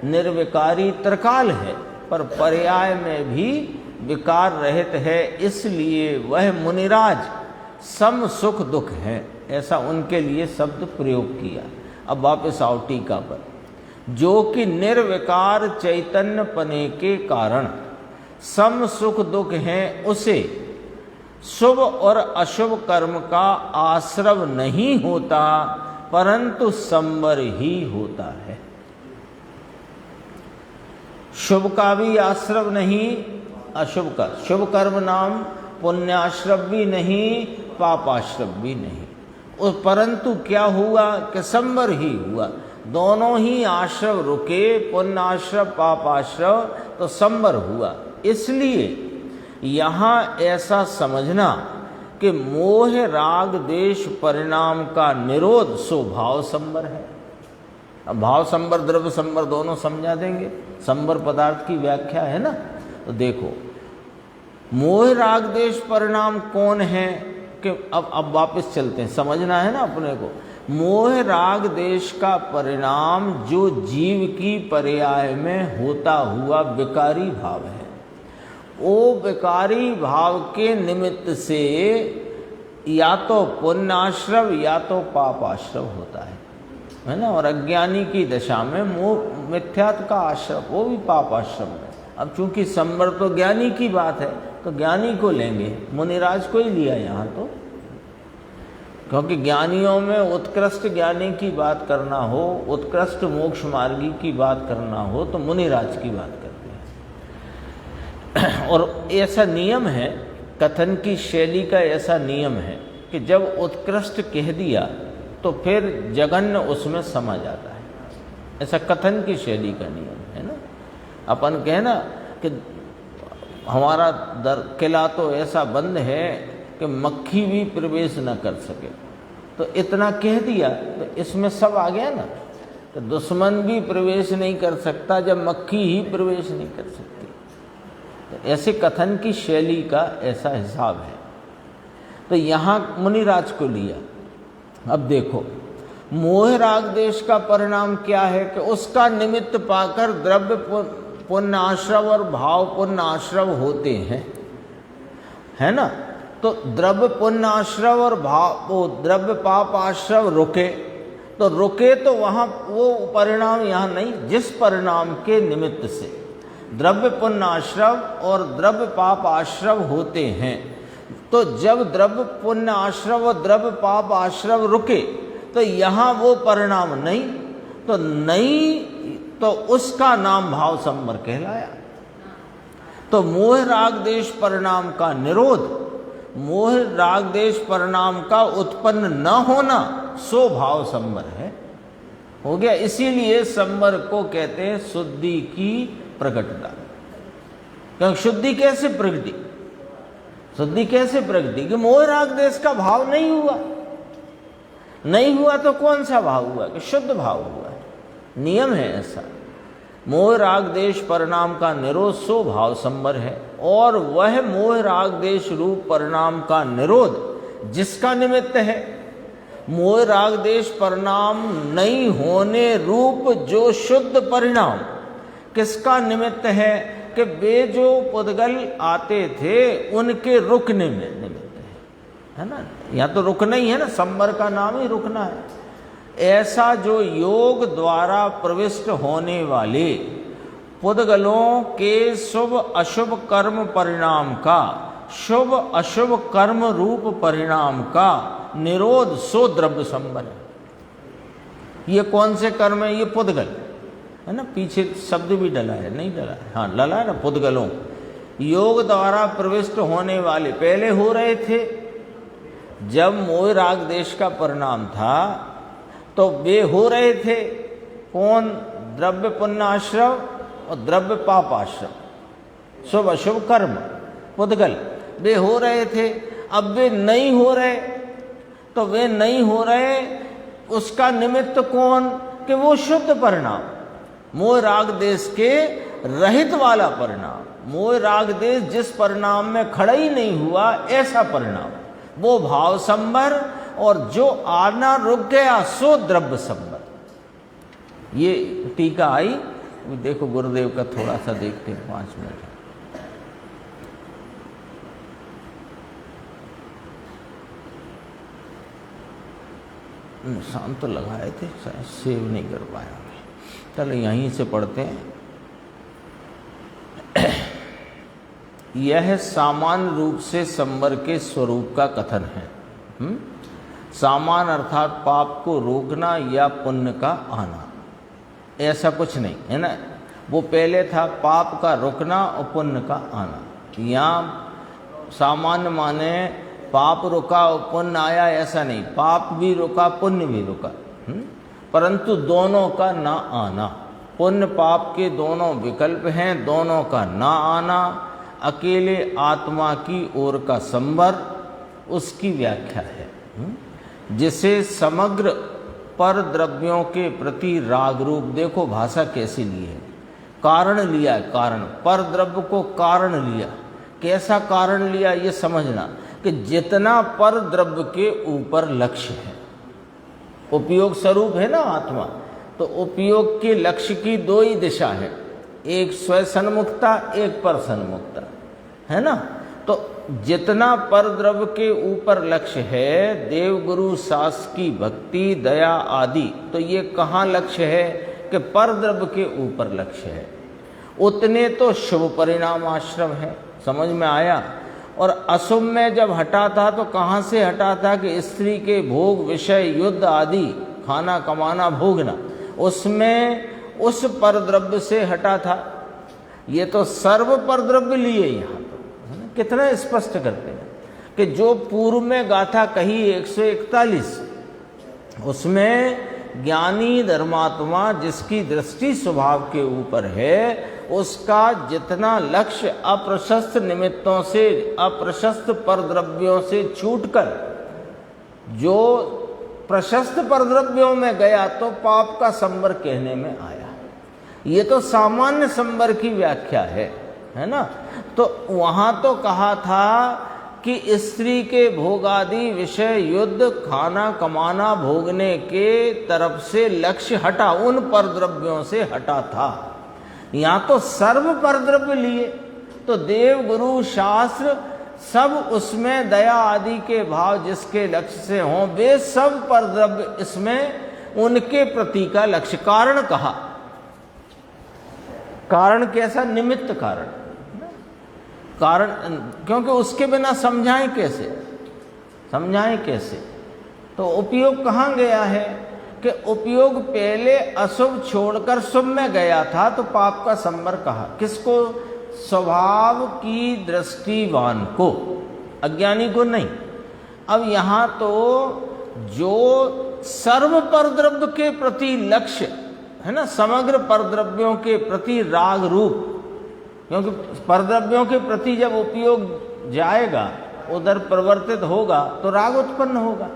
निर्विकारी त्रिकाल है, पर पर्याय में भी विकार रहित है, इसलिए वह मुनिराज सम सुख दुख है, ऐसा उनके लिए शब्द प्रयोग किया। अब वापस आओ टीका पर, जो कि निर्विकार चैतन्य पने के कारण सम सुख दुख हैं, उसे शुभ और अशुभ कर्म का आश्रव नहीं होता, परंतु संवर ही होता है। शुभ का भी आश्रव नहीं, अशुभ का, शुभ कर्म नाम पुण्याश्रव भी नहीं, पापाश्रव भी नहीं, और परंतु क्या हुआ कि संवर ही हुआ। दोनों ही आश्रव रुके, पुण्याश्रव पापाश्रव, तो संवर हुआ। इसलिए यहाँ ऐसा समझना कि मोह राग देश परिणाम का निरोध सो भाव संवर है। अब भाव संवर द्रव्य संवर दोनों समझा देंगे। संवर पदार्थ की व्याख्या है ना, तो देखो मोह राग देश परिणाम कौन है कि अब वापस चलते हैं, समझना है ना अपने को। मोह राग देश का परिणाम जो जीव की पर्याय में होता हुआ विकारी भाव है, वो विकारी भाव के निमित्त से या तो पुण्याश्रव या तो पापाश्रव होता है ना। और अज्ञानी की दशा में मोह मिथ्यात्व का आश्रव, वो भी पापाश्रव है। अब चूंकि संवर तो ज्ञानी की बात है, तो ज्ञानी को लेंगे, मुनिराज को ही लिया यहाँ तो, क्योंकि ज्ञानियों में उत्कृष्ट ज्ञानी की बात करना हो, उत्कृष्ट मोक्ष मार्गी की बात करना हो, तो मुनिराज की बात करते हैं। और ऐसा नियम है, कथन की शैली का ऐसा नियम है कि जब उत्कृष्ट कह दिया तो फिर जघन्य उसमें समा जाता है। ऐसा कथन की शैली का नियम है ना। अपन कहना कि हमारा किला तो ऐसा बंद है कि मक्खी भी प्रवेश न कर सके, तो इतना कह दिया तो इसमें सब आ गया ना। तो दुश्मन भी प्रवेश नहीं कर सकता जब मक्खी ही प्रवेश नहीं कर सकती। तो ऐसे कथन की शैली का ऐसा हिसाब है। तो यहाँ मुनिराज को लिया। अब देखो मोह राग देश का परिणाम क्या है कि उसका निमित्त पाकर द्रव्य पुण्याश्रव और भाव पुण्याश्रव होते हैं, है ना। तो द्रव्य पुण्याश्रव और भाव द्रव्य पाप आश्रव रुके, तो रुके तो वहाँ वो परिणाम यहाँ नहीं जिस परिणाम के निमित्त से द्रव्य पुण्याश्रव और द्रव्य पाप आश्रव होते हैं। तो जब द्रव्य पुण्य आश्रव और द्रव्य पाप आश्रव रुके तो यहाँ वो परिणाम नहीं, तो नहीं, तो उसका नाम भाव संवर कहलाया। तो मोह राग देश परिणाम का निरोध, मोह राग देश परिणाम का उत्पन्न न होना, सो भाव संवर है, हो गया। इसीलिए संवर को कहते हैं शुद्धि की प्रकटता। क्योंकि शुद्धि कैसे प्रगति, शुद्धि कैसे प्रगति कि मोह राग देश का भाव नहीं हुआ। नहीं हुआ तो कौन सा भाव हुआ कि शुद्ध भाव हुआ। नियम है ऐसा। मोह राग देश परिणाम का निरोध सो भाव संवर है, और वह मोह राग देश रूप परिणाम का निरोध जिसका निमित्त है। मोह राग देश परिणाम नहीं होने रूप जो शुद्ध परिणाम किसका निमित्त है कि वे जो पुद्गल आते थे उनके रुकने में निमित्त है ना। यहाँ तो रुकना ही है ना, संवर का नाम ही रुकना है। ऐसा जो योग द्वारा प्रविष्ट होने वाले पुद्गलों के शुभ अशुभ कर्म परिणाम का, शुभ अशुभ कर्म रूप परिणाम का निरोध सो द्रव्य संवर है। ये कौन से कर्म है? ये पुद्गल है ना। पीछे शब्द भी डला है, नहीं डला है? हाँ डला है ना। पुद्गलों योग द्वारा प्रविष्ट होने वाले पहले हो रहे थे। जब मोह राग देश का परिणाम था तो वे हो रहे थे कौन? द्रव्य पुण्याश्रव और द्रव्य पापाश्रव, शुभ अशुभ कर्म पुद्गल, वे हो रहे थे। अब वे नहीं हो रहे, तो वे नहीं हो रहे, उसका निमित्त कौन? कि वो शुद्ध परिणाम, मोह राग देश के रहित वाला परिणाम। मोह राग देश जिस परिणाम में खड़ा ही नहीं हुआ, ऐसा परिणाम, वो भाव संवर, और जो आना रुक गया सो द्रव्य संवर। ये टीका आई, देखो गुरुदेव का थोड़ा सा देखते हैं 5 मिनट। निशान तो लगाए थे, शायद सेव नहीं कर पाया। चलो यहीं से पढ़ते हैं। यह सामान्य रूप से संवर के स्वरूप का कथन है। सामान्य अर्थात पाप को रोकना या पुण्य का आना, ऐसा कुछ नहीं है ना। वो पहले था पाप का रुकना और पुण्य का आना। यहाँ सामान्य माने पाप रुका और पुण्य आया, ऐसा नहीं। पाप भी रुका, पुण्य भी रुका, परंतु दोनों का ना आना। पुण्य पाप के दोनों विकल्प हैं, दोनों का ना आना, अकेले आत्मा की ओर का संवर, उसकी व्याख्या है। जिसे समग्र पर द्रव्यों के प्रति राग रूप, देखो भाषा कैसी ली है, कारण लिया है, कारण पर द्रव्य को कारण लिया। कैसा कारण लिया ये समझना कि जितना पर द्रव्य के ऊपर लक्ष्य है, उपयोग स्वरूप है ना आत्मा, तो उपयोग के लक्ष्य की दो ही दिशा है, एक स्वयं सन्मुखता, एक पर सन्मुखता, है ना। तो जितना पर द्रव्य के ऊपर लक्ष्य है, देव गुरु शास्त्र की भक्ति, दया आदि, तो ये कहाँ लक्ष्य है कि पर द्रव्य के ऊपर लक्ष्य है, उतने तो शुभ परिणाम आश्रम है। समझ में आया। और अशुभ में जब हटा था तो कहाँ से हटा था कि स्त्री के भोग, विषय, युद्ध आदि, खाना कमाना भोगना, उसमें उस पर द्रव्य से हटा था। ये तो सर्व पर द्रव्य लिए यहाँ तो, कितना स्पष्ट करते हैं कि जो पूर्व में गाथा कही 141, उसमें ज्ञानी धर्मात्मा जिसकी दृष्टि स्वभाव के ऊपर है, उसका जितना लक्ष्य अप्रशस्त निमित्तों से, अप्रशस्त परद्रव्यों से छूटकर जो प्रशस्त परद्रव्यों में गया, तो पाप का संवर कहने में आया। ये तो सामान्य संवर की व्याख्या है ना। तो वहां तो कहा था कि स्त्री के भोगादि, विषय, युद्ध, खाना कमाना, भोगने के तरफ से लक्ष्य हटा, उन परद्रव्यों से हटा था। यहाँ तो सर्व परद्रव्य लिए, तो देव गुरु शास्त्र सब उसमें दया आदि के भाव जिसके लक्ष्य से हों, वे सब परद्रव्य इसमें उनके प्रति का लक्ष्य। कारण कहा, कारण कैसा? निमित्त कारण। कारण क्योंकि उसके बिना समझाएं कैसे? तो उपयोग कहाँ गया है कि उपयोग पहले अशुभ छोड़कर शुभ में गया था, तो पाप का संवर कहा। किसको? स्वभाव की दृष्टिवान को, अज्ञानी को नहीं। अब यहाँ तो जो सर्व परद्रव्य के प्रति लक्ष्य है ना, समग्र परद्रव्यों के प्रति राग रूप, क्योंकि परद्रव्यों के प्रति जब उपयोग जाएगा, उधर परिवर्तित होगा, तो राग उत्पन्न होगा।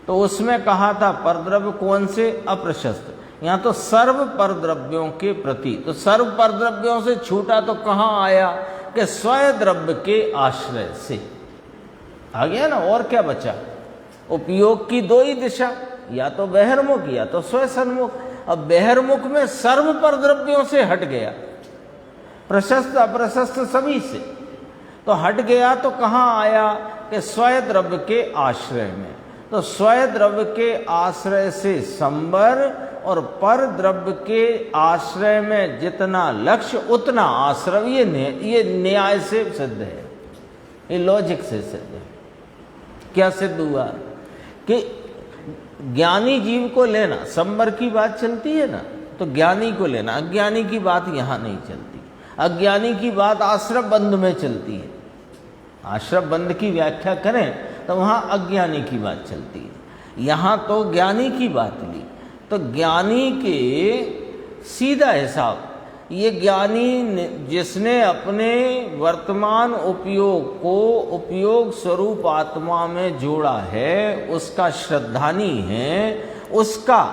तो उसमें कहा था परद्रव्य कौन से? अप्रशस्त। यहाँ तो सर्व परद्रव्यों के प्रति, तो सर्व परद्रव्यों से छूटा तो कहाँ आया कि स्वयं द्रव्य के आश्रय से आ गया ना। और क्या बचा? उपयोग की दो ही दिशा, या तो बहिर्मुख या तो स्वयं सन्मुख। अब बहिर्मुख में सर्व परद्रव्यों से हट गया, प्रशस्त अप्रशस्त सभी से तो हट गया, तो कहाँ आया कि स्वयं द्रव्य के आश्रय में। तो स्वयं द्रव्य के आश्रय से संवर, और पर द्रव्य के आश्रय में जितना लक्ष्य उतना आश्रय। ये न्याय से सिद्ध है, ये लॉजिक से सिद्ध है। क्या सिद्ध हुआ कि ज्ञानी जीव को लेना, संवर की बात चलती है ना, तो ज्ञानी को लेना, अज्ञानी की बात यहाँ नहीं चलती। अज्ञानी की बात आश्रय बंध में चलती है। आश्रय बंध की व्याख्या करें तो वहाँ अज्ञानी की बात चलती है। यहाँ तो ज्ञानी की बात ली, तो ज्ञानी के सीधा हिसाब, ये ज्ञानी जिसने अपने वर्तमान उपयोग को उपयोग स्वरूप आत्मा में जोड़ा है, उसका श्रद्धानी है, उसका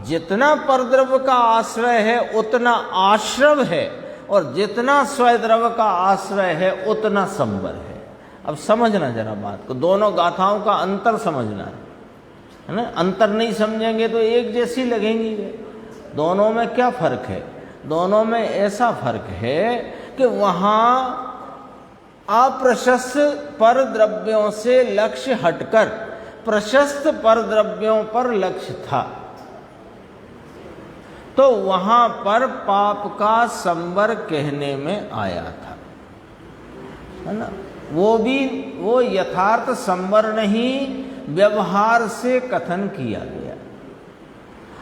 जितना परद्रव्य का आश्रय है उतना आश्रव है, और जितना स्वयद्रव्य का आश्रय है उतना संवर है। अब समझना जरा बात को, दोनों गाथाओं का अंतर समझना है ना। अंतर नहीं समझेंगे तो एक जैसी लगेंगी। दोनों में क्या फर्क है? दोनों में ऐसा फर्क है कि वहाँ अप्रशस्त पर द्रव्यों से लक्ष्य हटकर प्रशस्त पर द्रव्यों पर लक्ष्य था, तो वहाँ पर पाप का संवर कहने में आया था। है ना, वो यथार्थ संवर नहीं, व्यवहार से कथन किया गया।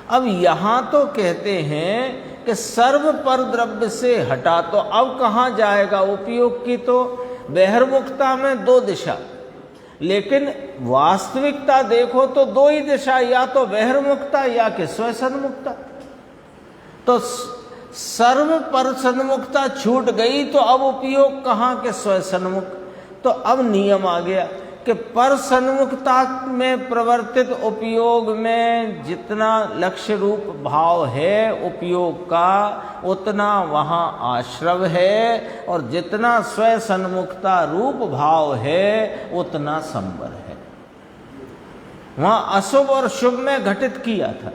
अब यहाँ तो कहते हैं कि सर्व पर द्रव्य से हटा, तो अब कहाँ जाएगा? उपयोग की तो बहिर्मुखता में दो दिशा, लेकिन वास्तविकता देखो तो दो ही दिशा, या तो बहिर्मुखता या कि स्वसन्मुखता। तो सर्व पर सन्मुखता छूट गई, तो अब उपयोग कहाँ के? स्वसन्मुख। तो अब नियम आ गया कि पर सन्मुखता में प्रवर्तित उपयोग में जितना लक्ष्य रूप भाव है उपयोग का, उतना वहाँ आश्रव है, और जितना स्वसन्मुखता रूप भाव है उतना संवर है। वहाँ अशुभ और शुभ में घटित किया था,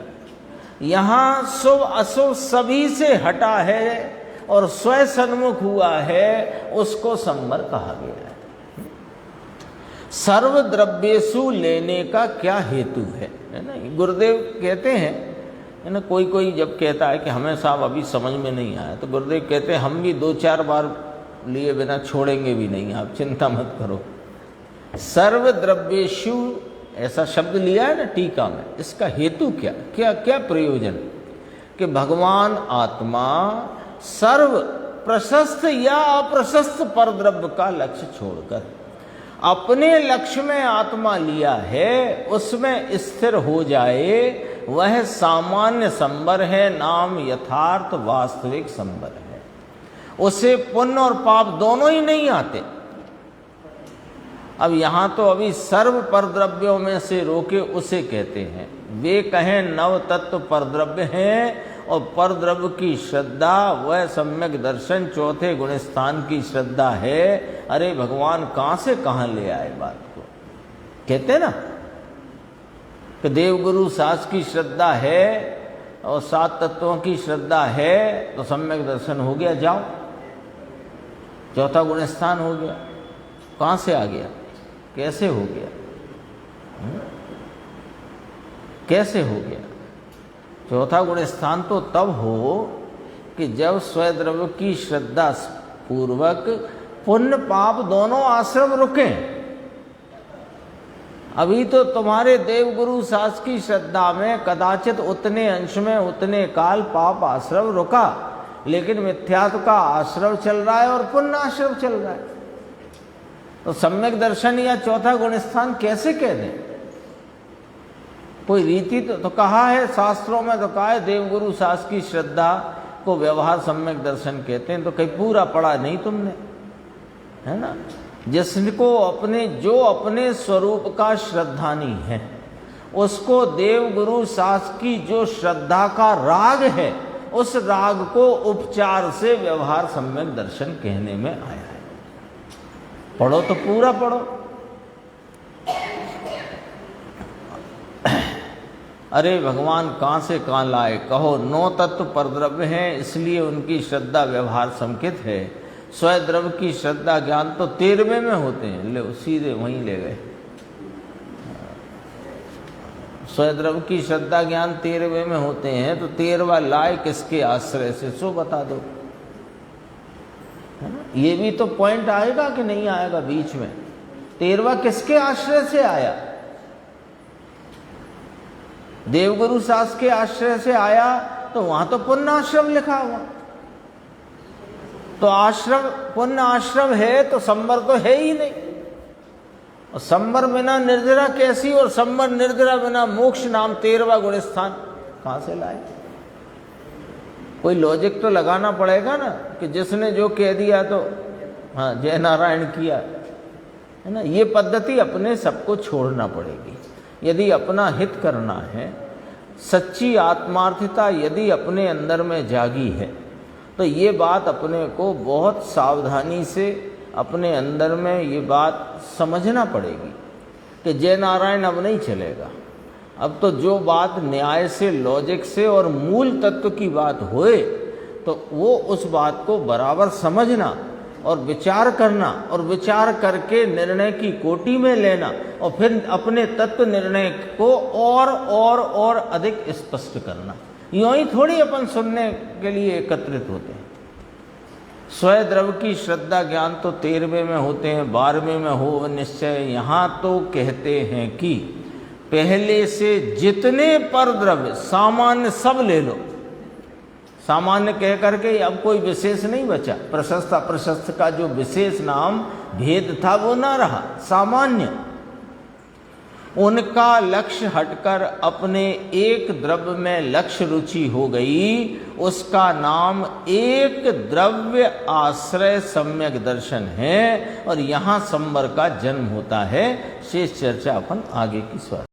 यहाँ शुभ अशुभ सभी से हटा है और स्वसन्मुख हुआ है, उसको संवर कहा गया है। सर्व द्रव्येषु लेने का क्या हेतु है ना? गुरुदेव कहते हैं, है ना, कोई जब कहता है कि हमें साहब अभी समझ में नहीं आया, तो गुरुदेव कहते हैं हम भी 2-4 बार लिए बिना छोड़ेंगे भी नहीं, आप चिंता मत करो। सर्व द्रव्येषु ऐसा शब्द लिया है ना टीका में, इसका हेतु क्या क्या क्या प्रयोजन? कि भगवान आत्मा सर्व प्रशस्त या अप्रशस्त पर द्रव्य का लक्ष्य छोड़कर अपने लक्ष्य में आत्मा लिया है, उसमें स्थिर हो जाए, वह सामान्य संवर है, नाम यथार्थ वास्तविक संवर है। उसे पुण्य और पाप दोनों ही नहीं आते। अब यहाँ तो अभी सर्व परद्रव्यों में से रोके उसे कहते हैं। वे कहें नव तत्व परद्रव्य हैं, और परद्रव्य की श्रद्धा वह सम्यक दर्शन चौथे गुण स्थान की श्रद्धा है। अरे भगवान कहाँ से कहाँ ले आए बात को? कहते ना कि देवगुरु सास की श्रद्धा है और 7 तत्वों की श्रद्धा है, तो सम्यक दर्शन हो गया, जाओ चौथा गुण स्थान हो गया। कहाँ से आ गया? कैसे हो गया? कैसे हो गया? चौथा गुण स्थान तो तब हो कि जब स्वद्रव्य की श्रद्धा पूर्वक पुण्य पाप दोनों आश्रम रुके। अभी तो तुम्हारे देवगुरु सास की श्रद्धा में कदाचित उतने अंश में उतने काल पाप आश्रम रुका, लेकिन मिथ्यात्व का आश्रम चल रहा है और पुण्य आश्रम चल रहा है। तो सम्यक दर्शन या चौथा गुण स्थान कैसे कह दें? कोई रीति तो कहा है शास्त्रों में, तो कहा है देवगुरु सास की श्रद्धा को व्यवहार सम्यक दर्शन कहते हैं। तो कहीं पूरा पढ़ा नहीं तुमने, है ना? जिसको जो अपने स्वरूप का श्रद्धानी है, उसको देवगुरु सास की जो श्रद्धा का राग है, उस राग को उपचार से व्यवहार सम्यक दर्शन कहने में आया है। पढ़ो तो पूरा पढ़ो। अरे भगवान कहाँ से कहाँ लाए? कहो 9 तत्व परद्रव्य हैं, इसलिए उनकी श्रद्धा व्यवहार संकित है। स्वद्रव्य की श्रद्धा ज्ञान तो 13वें में होते हैं, ले सीधे वहीं ले गए। स्वद्रव्य की श्रद्धा ज्ञान 13वें में होते हैं, तो 13वां लाए किसके आश्रय से, सो बता दो, है ना? ये भी तो पॉइंट आएगा कि नहीं आएगा बीच में? 13वां किसके आश्रय से आया? देवगुरु सास के आश्रय से आया, तो वहां तो पुण्य आश्रम लिखा हुआ। तो आश्रम पुण्य आश्रम है तो संवर तो है ही नहीं। और संवर बिना निर्जरा कैसी, और संवर निर्जरा बिना मोक्ष नाम 13वां गुण स्थान कहां से लाए? कोई लॉजिक तो लगाना पड़ेगा ना, कि जिसने जो कह दिया तो हाँ जय नारायण किया, है ना? ये पद्धति अपने सबको छोड़ना पड़ेगी। यदि अपना हित करना है, सच्ची आत्मार्थता यदि अपने अंदर में जागी है, तो ये बात अपने को बहुत सावधानी से अपने अंदर में ये बात समझना पड़ेगी कि जय नारायण अब नहीं चलेगा। अब तो जो बात न्याय से, लॉजिक से और मूल तत्व की बात होए, तो वो उस बात को बराबर समझना और विचार करना, और विचार करके निर्णय की कोटि में लेना, और फिर अपने तत्व निर्णय को और अधिक स्पष्ट करना। यूं ही थोड़ी अपन सुनने के लिए एकत्रित होते हैं। स्वद्रव की श्रद्धा ज्ञान तो 13वें में होते हैं, 12वें में हो निश्चय। यहाँ तो कहते हैं कि पहले से जितने पर द्रव्य सामान्य सब ले लो। सामान्य कह करके अब कोई विशेष नहीं बचा। प्रशस्त अप्रशस्त का जो विशेष नाम भेद था वो ना रहा, सामान्य। उनका लक्ष्य हटकर अपने एक द्रव्य में लक्ष्य रुचि हो गई, उसका नाम एक द्रव्य आश्रय सम्यक दर्शन है। और यहाँ संवर का जन्म होता है। शेष चर्चा अपन आगे की स्वर